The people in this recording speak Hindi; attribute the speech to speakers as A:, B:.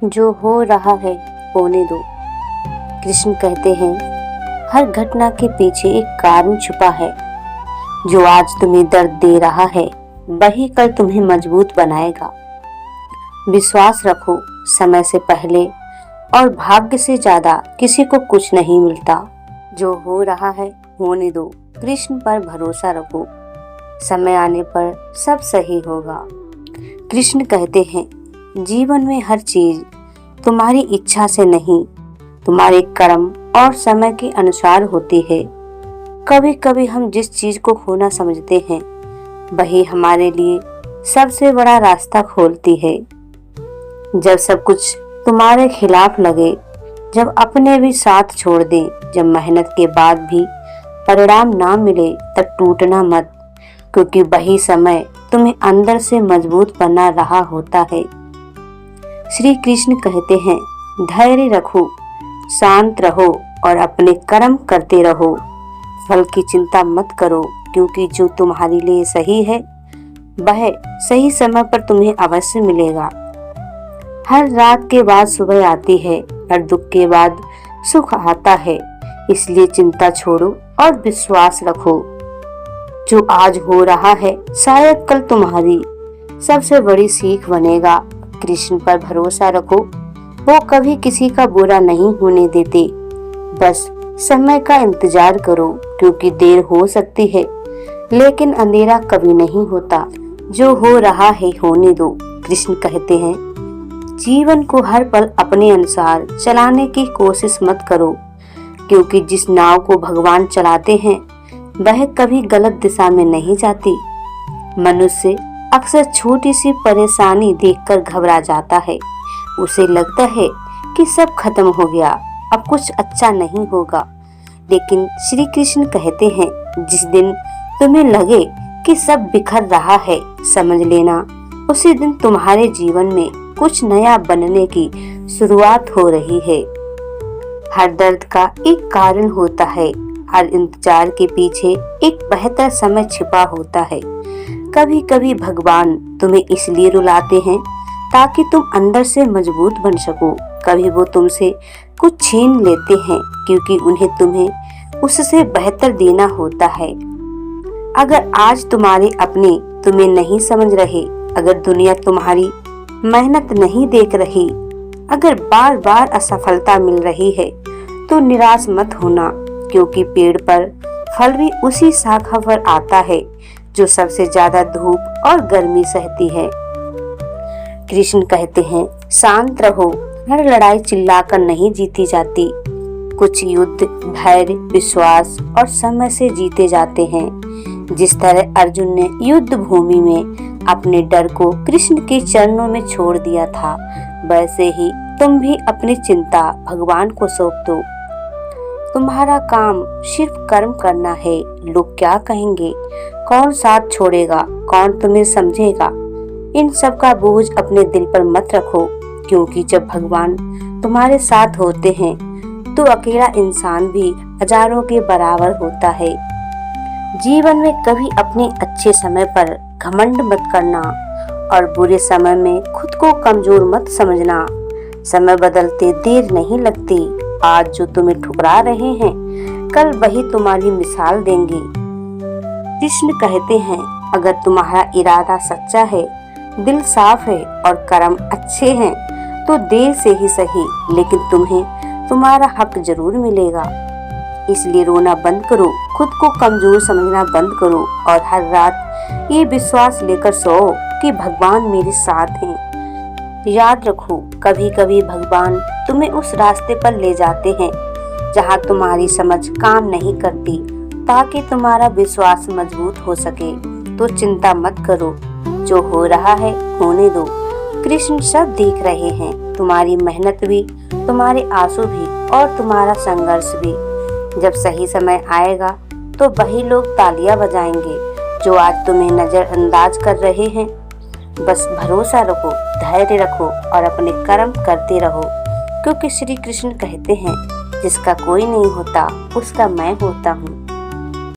A: जो हो रहा है होने दो। कृष्ण कहते हैं, हर घटना के पीछे एक कारण छुपा है। जो आज तुम्हें दर्द दे रहा है वही कल तुम्हें मजबूत बनाएगा। विश्वास रखो, समय से पहले और भाग्य से ज्यादा किसी को कुछ नहीं मिलता। जो हो रहा है होने दो, कृष्ण पर भरोसा रखो, समय आने पर सब सही होगा। कृष्ण कहते हैं, जीवन में हर चीज तुम्हारी इच्छा से नहीं, तुम्हारे कर्म और समय के अनुसार होती है। कभी कभी हम जिस चीज को खोना समझते हैं वही हमारे लिए सबसे बड़ा रास्ता खोलती है। जब सब कुछ तुम्हारे खिलाफ लगे, जब अपने भी साथ छोड़ दें, जब मेहनत के बाद भी परिणाम ना मिले, तब टूटना मत, क्योंकि वही समय तुम्हें अंदर से मजबूत बना रहा होता है। श्री कृष्ण कहते हैं, धैर्य रखो, शांत रहो और अपने कर्म करते रहो। फल की चिंता मत करो, क्योंकि जो तुम्हारे लिए सही है वह सही समय पर तुम्हें अवश्य मिलेगा। हर रात के बाद सुबह आती है, हर दुख के बाद सुख आता है। इसलिए चिंता छोड़ो और विश्वास रखो। जो आज हो रहा है शायद कल तुम्हारी सबसे बड़ी सीख बनेगा। कृष्ण पर भरोसा रखो, वो कभी किसी का बुरा नहीं होने देते। बस समय का इंतजार करो, क्योंकि देर हो सकती है लेकिन अंधेरा कभी नहीं होता। जो हो रहा है होने दो। कृष्ण कहते हैं, जीवन को हर पल अपने अनुसार चलाने की कोशिश मत करो, क्योंकि जिस नाव को भगवान चलाते हैं वह कभी गलत दिशा में नहीं जाती। मनुष्य अक्सर छोटी सी परेशानी देखकर घबरा जाता है। उसे लगता है कि सब खत्म हो गया, अब कुछ अच्छा नहीं होगा। लेकिन श्री कृष्ण कहते हैं, जिस दिन तुम्हें लगे कि सब बिखर रहा है, समझ लेना उसी दिन तुम्हारे जीवन में कुछ नया बनने की शुरुआत हो रही है। हर दर्द का एक कारण होता है, हर इंतजार के पीछे एक बेहतर समय छिपा होता है। कभी कभी भगवान तुम्हें इसलिए रुलाते हैं ताकि तुम अंदर से मजबूत बन सको। कभी वो तुमसे कुछ छीन लेते हैं क्योंकि उन्हें तुम्हें उससे बेहतर देना होता है। अगर आज तुम्हारे अपने तुम्हें नहीं समझ रहे, अगर दुनिया तुम्हारी मेहनत नहीं देख रही, अगर बार बार असफलता मिल रही है, तो निराश मत होना, क्योंकि पेड़ पर फल भी उसी शाखा पर आता है जो सबसे ज्यादा धूप और गर्मी सहती है। कृष्ण कहते हैं, शांत रहो, हर लड़ाई चिल्लाकर नहीं जीती जाती। कुछ युद्ध धैर्य, विश्वास और समय से जीते जाते हैं। जिस तरह अर्जुन ने युद्ध भूमि में अपने डर को कृष्ण के चरणों में छोड़ दिया था, वैसे ही तुम भी अपनी चिंता भगवान को सौंप दो। तुम्हारा काम सिर्फ कर्म करना है। लोग क्या कहेंगे, कौन साथ छोड़ेगा, कौन तुम्हें समझेगा, इन सब का बोझ अपने दिल पर मत रखो, क्योंकि जब भगवान तुम्हारे साथ होते हैं तो अकेला इंसान भी हजारों के बराबर होता है। जीवन में कभी अपने अच्छे समय पर घमंड मत करना और बुरे समय में खुद को कमजोर मत समझना। समय बदलते देर नहीं लगती। आज जो तुम्हें ठुकरा रहे हैं, कल वही तुम्हारी मिसाल देंगे। कृष्ण कहते हैं, अगर तुम्हारा इरादा सच्चा है, दिल साफ है और कर्म अच्छे हैं, तो देर से ही सही, लेकिन तुम्हें तुम्हारा हक जरूर मिलेगा। इसलिए रोना बंद करो, खुद को कमजोर समझना बंद करो और हर रात ये विश्वास लेकर सो कि भगवान मेरे साथ हैं। याद रखो, कभी कभी भगवान तुम्हें उस रास्ते पर ले जाते हैं जहाँ तुम्हारी समझ काम नहीं करती, ताकि तुम्हारा विश्वास मजबूत हो सके। तो चिंता मत करो, जो हो रहा है होने दो। कृष्ण सब देख रहे हैं, तुम्हारी मेहनत भी, तुम्हारे आंसू भी और तुम्हारा संघर्ष भी। जब सही समय आएगा तो वही लोग तालियां बजाएंगे जो आज तुम्हें नजरअंदाज कर रहे हैं। बस भरोसा रखो, धैर्य रखो और अपने कर्म करते रहो, क्योंकि श्री कृष्ण कहते हैं, जिसका कोई नहीं होता उसका मैं होता हूँ।